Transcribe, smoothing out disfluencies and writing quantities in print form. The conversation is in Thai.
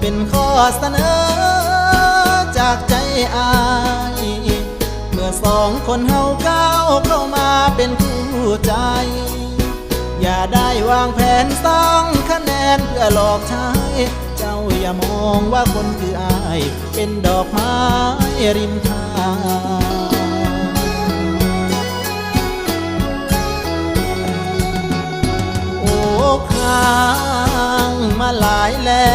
เป็นข้อเสนอจากใจอายเมื่อสองคนเฮาก้าวเข้ามาเป็นคู่ใจอย่าได้วางแผนสร้างคะแนนเพื่อหลอกใช้เจ้าอย่ามองว่าคนคืออายเป็นดอกไม้ริมทางโอ้ค้างมาหลายแล้ว